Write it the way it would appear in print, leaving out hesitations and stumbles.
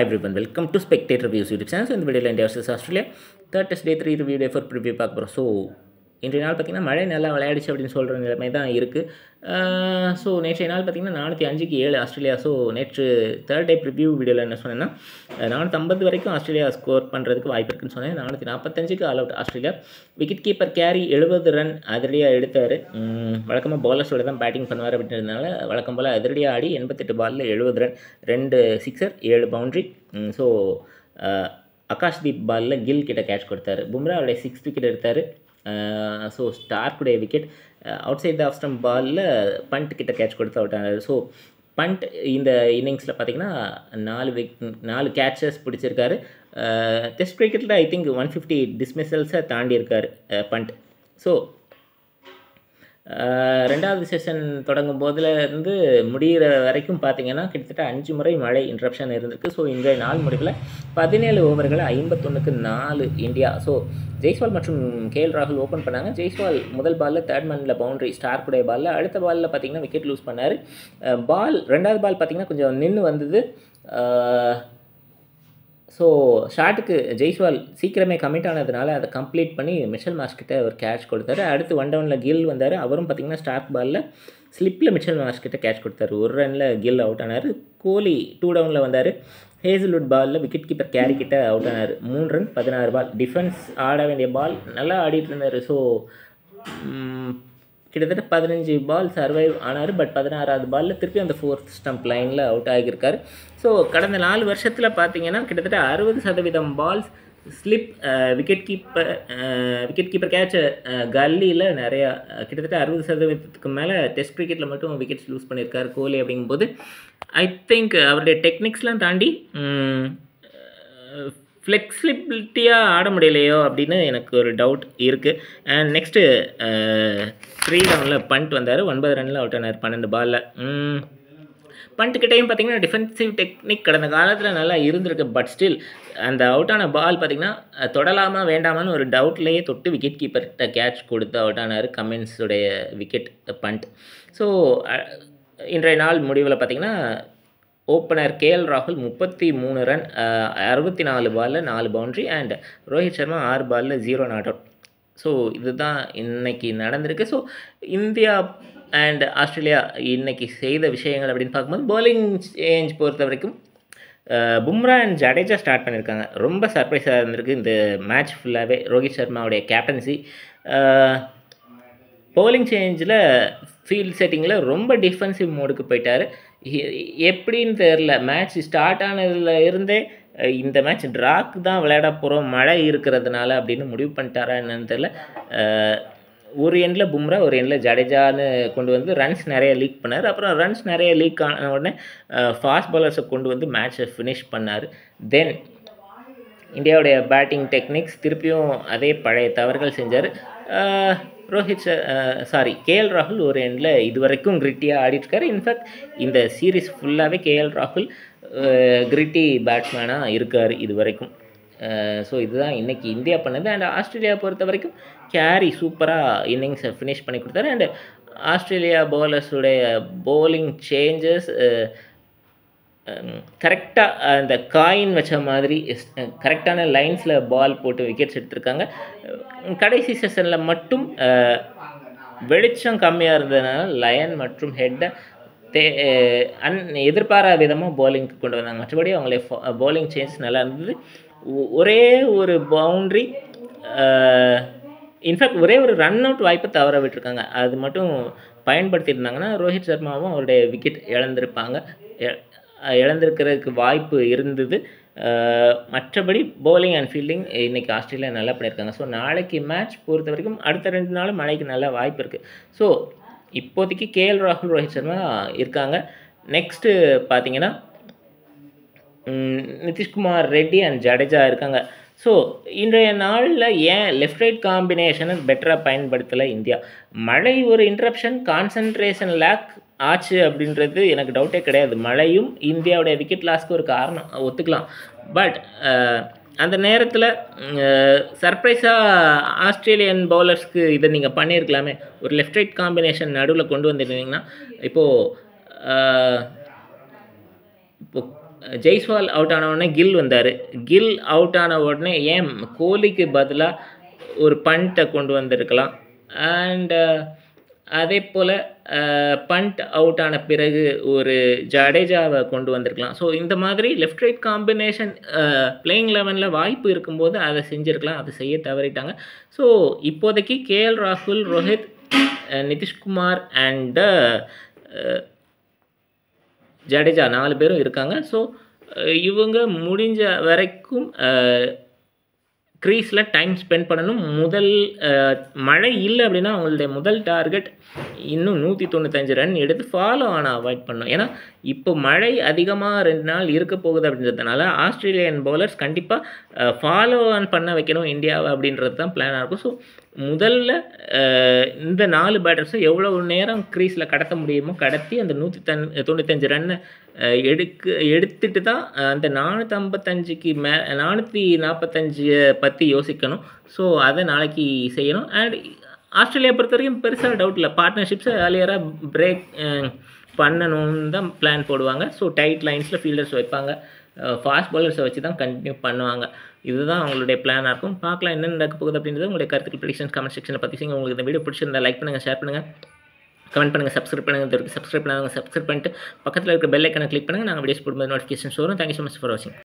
Everyone, welcome to Spectator Reviews YouTube channel. So இந்த வீடியோவில் India vs Australia third test day 3 review day for preview பார்க்க போகிறோம். So இன்றைய நாள் பார்த்திங்கன்னா மழை நல்லா விளையாடிச்சு அப்படின்னு சொல்கிற நிலைமை தான் இருக்குது. ஸோ நேற்றைய நாள் பார்த்திங்கன்னா 405க்கு 7 ஆஸ்திரேலியா. ஸோ நேற்று தேர்ட் டே ப்ரிவியூ வீடியோவில் என்ன சொன்னேன்னா 450 வரைக்கும் ஆஸ்திரேலியா ஸ்கோர் பண்ணுறதுக்கு வாய்ப்பு இருக்குன்னு சொன்னேன். 445க்கு all out Australia. Wicket keeper Carey 70 run அதிரடியாக எடுத்தார். வழக்கமாக பவுலர்ஸோட தான் பேட்டிங் பண்ணுவார் அப்படின்றதுனால வழக்கம் போல் அதிரடியாக ஆடி 88 பாலில் 70 run, 2 sixer 7 boundary. So Akashdeep பாலில் கில் கிட்ட கேட்ச் கொடுத்தாரு. பும்ரா அவருடைய 6th விக்கெட் எடுத்தார். ஸோ ஸ்டார்க்குடைய wicket out side off stump பாலில் பண்ட் கிட்ட கேட்ச் கொடுத்து அவுட் ஆனார். ஸோ பண்ட் இந்த இன்னிங்ஸில் பார்த்திங்கன்னா 4 கேட்சஸ் பிடிச்சிருக்காரு. டெஸ்ட் கிரிக்கெட்டில் ஐ திங்க் 150 டிஸ்மிசல்ஸை தாண்டி இருக்கார் பண்ட். ஸோ ரெண்டாவது செஷன் தொடங்கும் போதுலேருந்து முடிகிற வரைக்கும் பார்த்திங்கன்னா கிட்டத்தட்ட 5 முறை மழை இன்ட்ரப்ஷன் இருந்திருக்கு. ஸோ இன்றைய நாள் முடிவில் 17 ஓவர்களை 51க்கு 4 இந்தியா. ஸோ ஜெய்ஸ்வால் மற்றும் கேஎல் ராகுல் ஓப்பன் பண்ணாங்க. ஜெய்ஸ்வால் முதல் பாலில் தேர்ட் மேனில் பவுண்டரி, ஸ்டார்க்குடைய பாலில். அடுத்த பாலில் பார்த்திங்கன்னா விக்கெட் லூஸ் பண்ணார். ரெண்டாவது பால் பார்த்திங்கன்னா கொஞ்சம் நின்று வந்தது. ஸோ ஷாட்டுக்கு ஜெய்ஸ்வால் சீக்கிரமே கமிட் ஆனதுனால அதை கம்ப்ளீட் பண்ணி மிச்சல் மார்ஷ் கிட்ட ஒரு கேட்ச் கொடுத்தாரு. அடுத்து 1 டவுனில் கில் வந்தார். அவரும் பார்த்திங்கன்னா ஸ்டார்க் பாலில் ஸ்லிப்பில் மிச்சல் மார்ஷ் கிட்ட கேட்ச் கொடுத்தாரு. 1 ரனில் கில் அவுட் ஆனார். கோலி 2 டவுனில் வந்தார். ஹேசல்வுட் பாலில் விக்கெட் கீப்பர் கேரி கிட்ட அவுட் ஆனார். 3 ரன் 16 பால். டிஃபென்ஸ் ஆட வேண்டிய பால் நல்லா ஆடிட்டு இருந்தார். ஸோ கிட்டத்தட்ட 15 பால் சர்வைவ் ஆனார். பட் 16வது பாலில் திருப்பி அந்த 4th ஸ்டம்ப் லைனில் அவுட் ஆகியிருக்காரு. ஸோ கடந்த 4 வருஷத்தில் பார்த்தீங்கன்னா கிட்டத்தட்ட 60% balls slip, wicket keeper catch கல்லியில் நிறையா, கிட்டத்தட்ட 60%க்கு மேலே டெஸ்ட் கிரிக்கெட்டில் மட்டும் விக்கெட்ஸ் லூஸ் பண்ணியிருக்காரு கோலி. அப்படிங்கும்போது ஐ திங்க் அவருடைய டெக்னிக்ஸ்லாம் தாண்டி ஃப்ளெக்சிபிலிட்டியாக ஆட முடியலையோ அப்படின்னு எனக்கு ஒரு டவுட் இருக்குது. அண்ட் நெக்ஸ்ட்டு 3 டவுனில் பண்ட் வந்தார். 9 ரனில் அவுட் ஆனார் 12 பாலில். பண்ட்டுக்கிட்டையும் பார்த்திங்கன்னா டிஃபென்சிவ் டெக்னிக் கடந்த காலத்தில் நல்லா இருந்திருக்கு. பட் ஸ்டில் அந்த அவுட் ஆன பால் பார்த்திங்கன்னா தொடலாமா வேண்டாமான்னு ஒரு டவுட்லேயே தொட்டு விக்கெட் கீப்பர்கிட்ட கேட்ச் கொடுத்து அவுட் ஆனார். கமின்ஸுடைய விக்கெட் பண்ட். ஸோ இன்றைய நாள் முடிவில் பார்த்திங்கன்னா ஓப்பனர் கேஎல் ராகுல் 33 ரன், 64 பாலில் 4 பவுண்ட்ரி. அண்ட் ரோஹித் சர்மா 6 பாலில் 0 நாட் அவுட். ஸோ இதுதான் இன்றைக்கி நடந்திருக்கு. ஸோ இந்தியா அண்ட் ஆஸ்திரேலியா இன்றைக்கி செய்த விஷயங்கள் அப்படின்னு பார்க்கும்போது பவுலிங் சேஞ்ச் பொறுத்த வரைக்கும் பும்ரா அண்ட் ஜடேஜா ஸ்டார்ட் பண்ணியிருக்காங்க. ரொம்ப சர்ப்ரைஸாக இருந்திருக்கு இந்த மேட்ச் ஃபுல்லாகவே ரோஹித் சர்மாவுடைய கேப்டன்சி. பவுலிங் சேஞ்சில் ஃபீல்ட் செட்டிங்கில் ரொம்ப டிஃபென்சிவ் மோடுக்கு போயிட்டார். எப்படின்னு தெரில, மேட்ச் ஸ்டார்ட் ஆனதில் இருந்தே இந்த மேட்ச் ட்ராக்கு தான் விளையாட போகிறோம் மழை இருக்கிறதுனால அப்படின்னு முடிவு பண்ணிட்டாரா என்னன்னு தெரில. ஒரு எண்டில் பும்ரா, ஒரு எண்டில் ஜடேஜான்னு கொண்டு வந்து ரன்ஸ் நிறைய லீக் பண்ணார். அப்புறம் ரன்ஸ் நிறைய லீக் ஆன உடனே ஃபாஸ்ட் பாலர்ஸை கொண்டு வந்து மேட்ச்சை ஃபினிஷ் பண்ணார். தென் இந்தியாவுடைய பேட்டிங் டெக்னிக்ஸ் திருப்பியும் அதே பழைய தவறுகள் செஞ்சார். கேஎல் ராகுல் ஒரு எண்டில் இது வரைக்கும் கிரிட்டியாக ஆடிட்டுருக்காரு. இன்ஃபேக்ட் இந்த சீரீஸ் ஃபுல்லாகவே கேஎல் ராகுல் கிரிட்டி பேட்ஸ்மேனாக இருக்கார் இது வரைக்கும். ஸோ இதுதான் இன்றைக்கி இந்தியா பண்ணது. அண்ட் ஆஸ்திரேலியா பொறுத்த வரைக்கும் கேரி சூப்பராக இன்னிங்ஸை ஃபினிஷ் பண்ணி கொடுத்தாரு. அண்டு ஆஸ்திரேலியா பவுலர்ஸுடைய பவுலிங் சேஞ்சஸ் கரெக்டாக அந்த காயின் வச்ச மாதிரி கரெக்டான லைன்ஸில் பால் போட்டு விக்கெட்ஸ் எடுத்திருக்காங்க. கடைசி செஷனில் மட்டும் வெளிச்சம் கம்மியாக இருந்ததுனால லயன் மற்றும் ஹெட்டை எதிர்பாராத விதமாக பவுலிங்க்கு கொண்டு வந்தாங்க. மற்றபடி அவங்களே பவுலிங் சேஞ்ச் நல்லா இருந்தது. ஒரே ஒரு பவுண்ட்ரி, இன்ஃபேக்ட் ஒரே ஒரு ரன் அவுட் வாய்ப்பை தவற விட்டுருக்காங்க. அது மட்டும் பயன்படுத்தியிருந்தாங்கன்னா ரோஹித் சர்மாவும் அவருடைய விக்கெட் இழந்திருக்கிறதுக்கு வாய்ப்பு இருந்தது. மற்றபடி பவுலிங் அண்ட் ஃபீல்டிங் இன்றைக்கி ஆஸ்திரேலியா நல்லா பண்ணியிருக்காங்க. ஸோ நாளைக்கு மேட்ச் பொறுத்த வரைக்கும் அடுத்த 2 நாளும் மழைக்கு நல்ல வாய்ப்பு இருக்குது. ஸோ இப்போதைக்கு கேஎல் ராகுல், ரோஹித் சர்மா இருக்காங்க. நெக்ஸ்ட்டு பார்த்திங்கன்னா நிதிஷ்குமார் ரெட்டி அண்ட் ஜடேஜா இருக்காங்க. ஸோ இன்றைய நாளில் ஏன் லெஃப்ட் ரைட் காம்பினேஷனை பெட்டராக பயன்படுத்தலை இந்தியா? மழை ஒரு இன்ட்ரப்ஷன், கான்சன்ட்ரேஷன் லேக் ஆச்சு அப்படின்றது எனக்கு டவுட்டே கிடையாது. மழையும் இந்தியாவுடைய விக்கெட் லாஸ்க்கு ஒரு காரணம் ஒத்துக்கலாம். பட் அந்த நேரத்தில் சர்ப்ரைஸாக ஆஸ்திரேலியன் பவுலர்ஸ்க்கு இதை நீங்கள் பண்ணியிருக்கலாமே. ஒரு லெஃப்ட் ரைட் காம்பினேஷன் நடுவில் கொண்டு வந்துருந்தீங்கன்னா இப்போது ஜெய்ஸ்வால் அவுட் ஆன உடனே கில் வந்தார். கில் அவுட் ஆன உடனே ஏன் கோலிக்கு பதிலாக ஒரு பண்ட்டை கொண்டு வந்திருக்கலாம். அண்ட் அதே போல் பண்ட் அவுட் ஆன பிறகு ஒரு ஜடேஜாவை கொண்டு வந்திருக்கலாம். ஸோ இந்த மாதிரி லெஃப்ட் ரைட் காம்பினேஷன் பிளேயிங் 11ல் வாய்ப்பு இருக்கும்போது அதை செஞ்சுருக்கலாம். அதை செய்ய தவறிட்டாங்க. ஸோ இப்போதைக்கு கேஎல் ராகுல், ரோஹித், நிதிஷ்குமார் அண்டு ஜடேஜா 4 பேரும் இருக்காங்க. ஸோ இவங்க முடிஞ்ச வரைக்கும் க்ரீஸில் டைம் ஸ்பெண்ட் பண்ணணும். மழை இல்லை அப்படின்னா அவங்களுடைய முதல் டார்கெட் இன்னும் 195 ரன் எடுத்து ஃபாலோ ஆனால் அவாய்ட் பண்ணணும். ஏன்னா இப்போ மழை அதிகமாக 2 நாள் இருக்க போகுது அப்படின்றதுனால ஆஸ்திரேலியன் பவுலர்ஸ் கண்டிப்பாக ஃபாலோ ஆன் பண்ண வைக்கணும் இந்தியாவை அப்படின்றது தான் பிளானாக இருக்கும். ஸோ முதல்ல இந்த 4 பேட்டர்ஸும் எவ்வளோ நேரம் க்ரீஸில் கடத்த முடியுமோ கடத்தி அந்த 195 ரன்னை எடுத்துட்டு தான் அந்த 455க்கு 445 பற்றி யோசிக்கணும். ஸோ அதை நாளைக்கு செய்யணும். அண்ட் ஆஸ்திரேலியா பொறுத்த வரைக்கும் பெருசாக டவுட் இல்லை. பார்ட்னர்ஷிப்ஸை ஏர்லியராக பிரேக் பண்ணணும்னு தான் பிளான் போடுவாங்க. ஸோ டைட் லைன்ஸில் ஃபீல்டர்ஸ் வைப்பாங்க. ஃபாஸ்ட் பாலர்ஸை வச்சு தான் கண்டினியூ பண்ணுவாங்க. இதுதான் அவங்களுடைய பிளானாக இருக்கும். பார்க்கலாம் என்ன நடக்க போகுது அப்படின்றது. உங்களுடைய கருத்துக்கள் ப்ரெடிக்ஷன்ஸ் கமெண்ட் செக்ஷனில் பற்றி செய்யுங்க. உங்களுக்கு இந்த வீடியோ பிடிச்சிருந்தா லைக் பண்ணுங்கள், ஷேர் பண்ணுங்கள், கமெண்ட் பண்ணுங்கள், சப்ஸ்கிரைப் பண்ணுங்கள். சப்ஸ்கிரைப் பண்ணாங்க சப்ஸ்கிரைப் பண்ணிட்டு பக்கத்தில் இருக்க பெல் ஐக்கனை கிளிக் பண்ணுங்கள். நாங்கள் வீடியோஸ் போடும்போது நோட்டிஃபிகேஷன்ஸ் வரும். தேங்க்யூ ஸோ மச் ஃபார் வாட்சிங்.